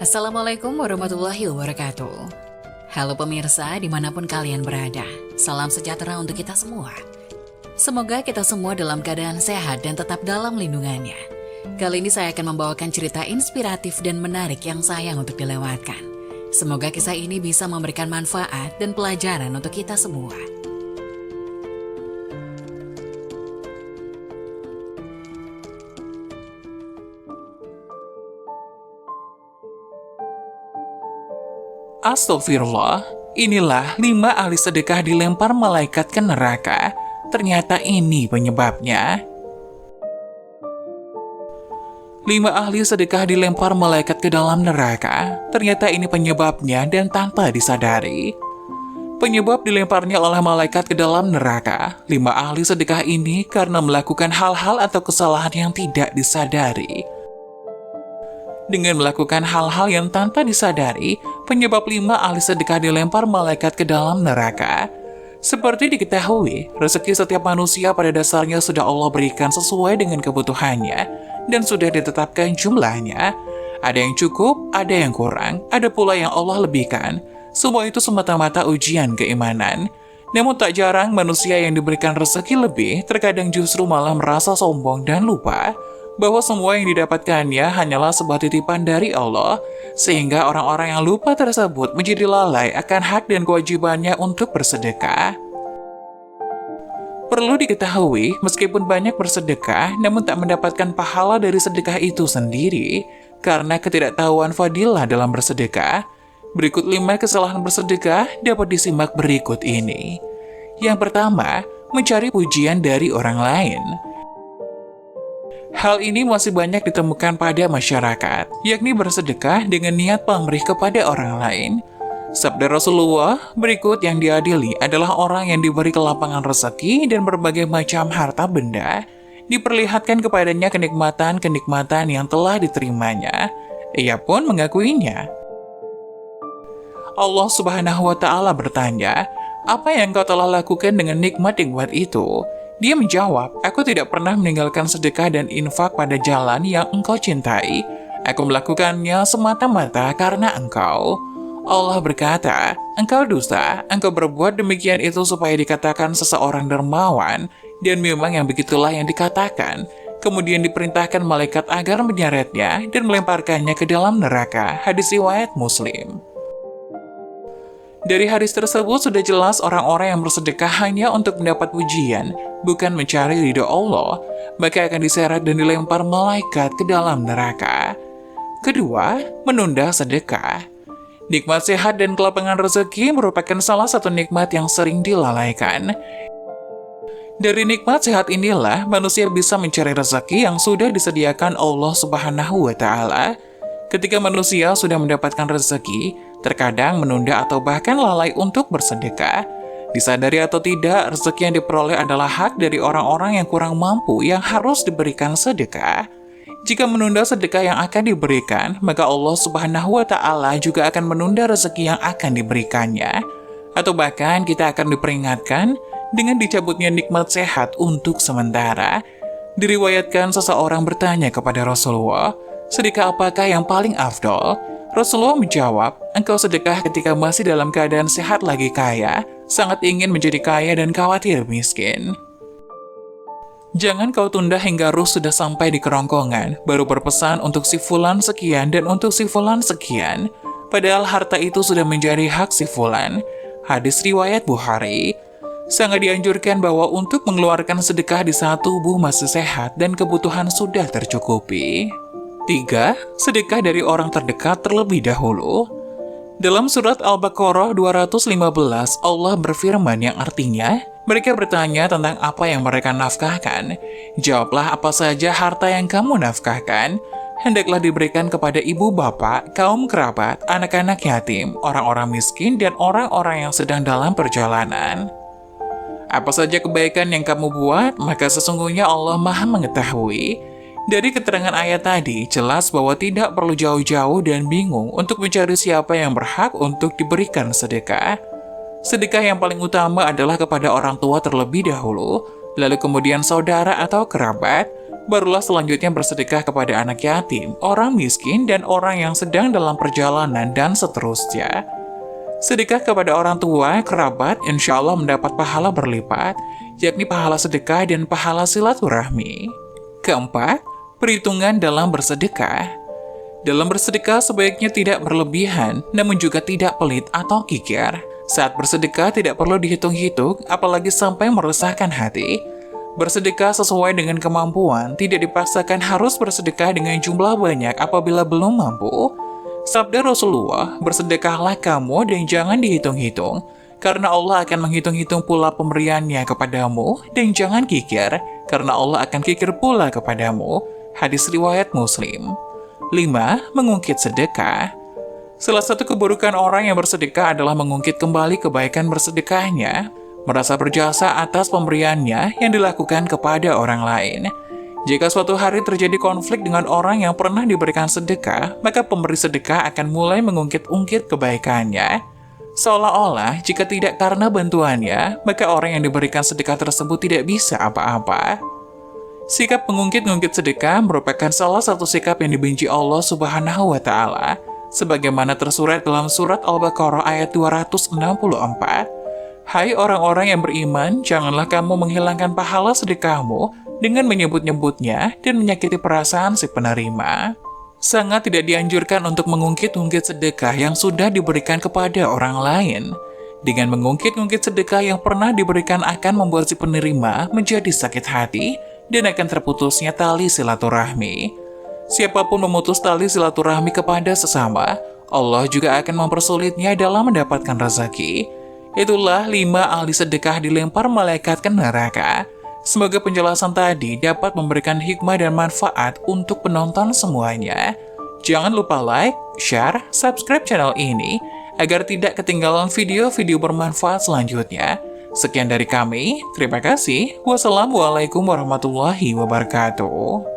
Assalamualaikum warahmatullahi wabarakatuh. Halo pemirsa dimanapun kalian berada, salam sejahtera untuk kita semua. Semoga kita semua dalam keadaan sehat dan tetap dalam lindungannya. Kali ini saya akan membawakan cerita inspiratif dan menarik yang sayang untuk dilewatkan. Semoga kisah ini bisa memberikan manfaat dan pelajaran untuk kita semua. Astagfirullah, inilah 5 ahli sedekah dilempar malaikat ke neraka. Ternyata ini penyebabnya. 5 ahli sedekah dilempar malaikat ke dalam neraka. Ternyata ini penyebabnya dan tanpa disadari. Penyebab dilemparnya oleh malaikat ke dalam neraka 5 ahli sedekah ini karena melakukan hal-hal atau kesalahan yang tidak disadari. Dengan melakukan hal-hal yang tanpa disadari, penyebab 5 ahli sedekah dilempar malaikat ke dalam neraka. Seperti diketahui, rezeki setiap manusia pada dasarnya sudah Allah berikan sesuai dengan kebutuhannya, dan sudah ditetapkan jumlahnya. Ada yang cukup, ada yang kurang, ada pula yang Allah lebihkan. Semua itu semata-mata ujian keimanan. Namun tak jarang manusia yang diberikan rezeki lebih, terkadang justru malah merasa sombong dan lupa bahwa semua yang didapatkannya hanyalah sebuah titipan dari Allah, sehingga orang-orang yang lupa tersebut menjadi lalai akan hak dan kewajibannya untuk bersedekah. Perlu diketahui, meskipun banyak bersedekah, namun tak mendapatkan pahala dari sedekah itu sendiri, karena ketidaktahuan fadilah dalam bersedekah. Berikut 5 kesalahan bersedekah dapat disimak berikut ini. Yang pertama, mencari pujian dari orang lain. Hal ini masih banyak ditemukan pada masyarakat, yakni bersedekah dengan niat pamrih kepada orang lain. Sabda Rasulullah berikut yang diadili adalah orang yang diberi kelapangan rezeki dan berbagai macam harta benda, diperlihatkan kepadanya kenikmatan-kenikmatan yang telah diterimanya. Ia pun mengakuinya. Allah Subhanahu wa Ta'ala bertanya, "Apa yang kau telah lakukan dengan nikmat-nikmat itu?" Dia menjawab, "Aku tidak pernah meninggalkan sedekah dan infak pada jalan yang engkau cintai. Aku melakukannya semata-mata karena engkau." Allah berkata, "Engkau dusta, engkau berbuat demikian itu supaya dikatakan seseorang dermawan, dan memang yang begitulah yang dikatakan." Kemudian diperintahkan malaikat agar menyeretnya dan melemparkannya ke dalam neraka. Hadis riwayat Muslim. Dari hadis tersebut sudah jelas orang-orang yang bersedekah hanya untuk mendapat pujian, bukan mencari ridho Allah, maka akan diseret dan dilempar malaikat ke dalam neraka. Kedua, menunda sedekah. Nikmat sehat dan kelapangan rezeki merupakan salah satu nikmat yang sering dilalaikan. Dari nikmat sehat inilah manusia bisa mencari rezeki yang sudah disediakan Allah Subhanahu wa Ta'ala. Ketika manusia sudah mendapatkan rezeki, terkadang menunda atau bahkan lalai untuk bersedekah. Disadari atau tidak, rezeki yang diperoleh adalah hak dari orang-orang yang kurang mampu yang harus diberikan sedekah. Jika menunda sedekah yang akan diberikan, maka Allah Subhanahu wa Ta'ala juga akan menunda rezeki yang akan diberikannya. Atau bahkan kita akan diperingatkan dengan dicabutnya nikmat sehat untuk sementara. Diriwayatkan seseorang bertanya kepada Rasulullah, "Sedekah apakah yang paling afdol?" Rasulullah menjawab, "Engkau sedekah ketika masih dalam keadaan sehat lagi kaya, sangat ingin menjadi kaya dan khawatir miskin." Jangan kau tunda hingga ruh sudah sampai di kerongkongan, baru berpesan untuk si fulan sekian dan untuk si fulan sekian, padahal harta itu sudah menjadi hak si fulan. Hadis riwayat Bukhari. Sangat dianjurkan bahwa untuk mengeluarkan sedekah di saat tubuh masih sehat dan kebutuhan sudah tercukupi. 3. Sedekah dari orang terdekat terlebih dahulu. Dalam surat Al-Baqarah 215, Allah berfirman yang artinya, mereka bertanya tentang apa yang mereka nafkahkan. Jawablah apa saja harta yang kamu nafkahkan. Hendaklah diberikan kepada ibu bapak, kaum kerabat, anak-anak yatim, orang-orang miskin, dan orang-orang yang sedang dalam perjalanan. Apa saja kebaikan yang kamu buat, maka sesungguhnya Allah Maha mengetahui. Dari keterangan ayat tadi, jelas bahwa tidak perlu jauh-jauh dan bingung untuk mencari siapa yang berhak untuk diberikan sedekah. Sedekah yang paling utama adalah kepada orang tua terlebih dahulu, lalu kemudian saudara atau kerabat, Barulah selanjutnya bersedekah kepada anak yatim, orang miskin, dan orang yang sedang dalam perjalanan, dan seterusnya. Sedekah kepada orang tua, kerabat, insya Allah mendapat pahala berlipat, yakni pahala sedekah dan pahala silaturahmi. Keempat, perhitungan dalam bersedekah. Dalam bersedekah sebaiknya tidak berlebihan, namun juga tidak pelit atau kikir. Saat bersedekah tidak perlu dihitung-hitung, apalagi sampai meresahkan hati. Bersedekah sesuai dengan kemampuan, tidak dipaksakan harus bersedekah dengan jumlah banyak apabila belum mampu. Sabda Rasulullah, bersedekahlah kamu dan jangan dihitung-hitung, karena Allah akan menghitung-hitung pula pemberiannya kepadamu, dan jangan kikir, karena Allah akan kikir pula kepadamu. Hadis riwayat Muslim. 5. Mengungkit sedekah. Salah satu keburukan orang yang bersedekah adalah mengungkit kembali kebaikan bersedekahnya, merasa berjasa atas pemberiannya yang dilakukan kepada orang lain. Jika suatu hari terjadi konflik dengan orang yang pernah diberikan sedekah, maka pemberi sedekah akan mulai mengungkit-ungkit kebaikannya. Seolah-olah jika tidak karena bantuannya, maka orang yang diberikan sedekah tersebut tidak bisa apa-apa. Sikap mengungkit-ungkit sedekah merupakan salah satu sikap yang dibenci Allah Subhanahu wa Ta'ala, sebagaimana tersurat dalam surat Al-Baqarah ayat 264. Hai orang-orang yang beriman, janganlah kamu menghilangkan pahala sedekahmu dengan menyebut-nyebutnya dan menyakiti perasaan si penerima. Sangat tidak dianjurkan untuk mengungkit-ungkit sedekah yang sudah diberikan kepada orang lain. Dengan mengungkit-ungkit sedekah yang pernah diberikan akan membuat si penerima menjadi sakit hati dan akan terputusnya tali silaturahmi. Siapapun memutus tali silaturahmi kepada sesama, Allah juga akan mempersulitnya dalam mendapatkan rezeki. Itulah 5 ahli sedekah dilempar malaikat ke neraka. Semoga penjelasan tadi dapat memberikan hikmah dan manfaat untuk penonton semuanya. Jangan lupa like, share, subscribe channel ini agar tidak ketinggalan video-video bermanfaat selanjutnya. Sekian dari kami, terima kasih. Wassalamualaikum warahmatullahi wabarakatuh.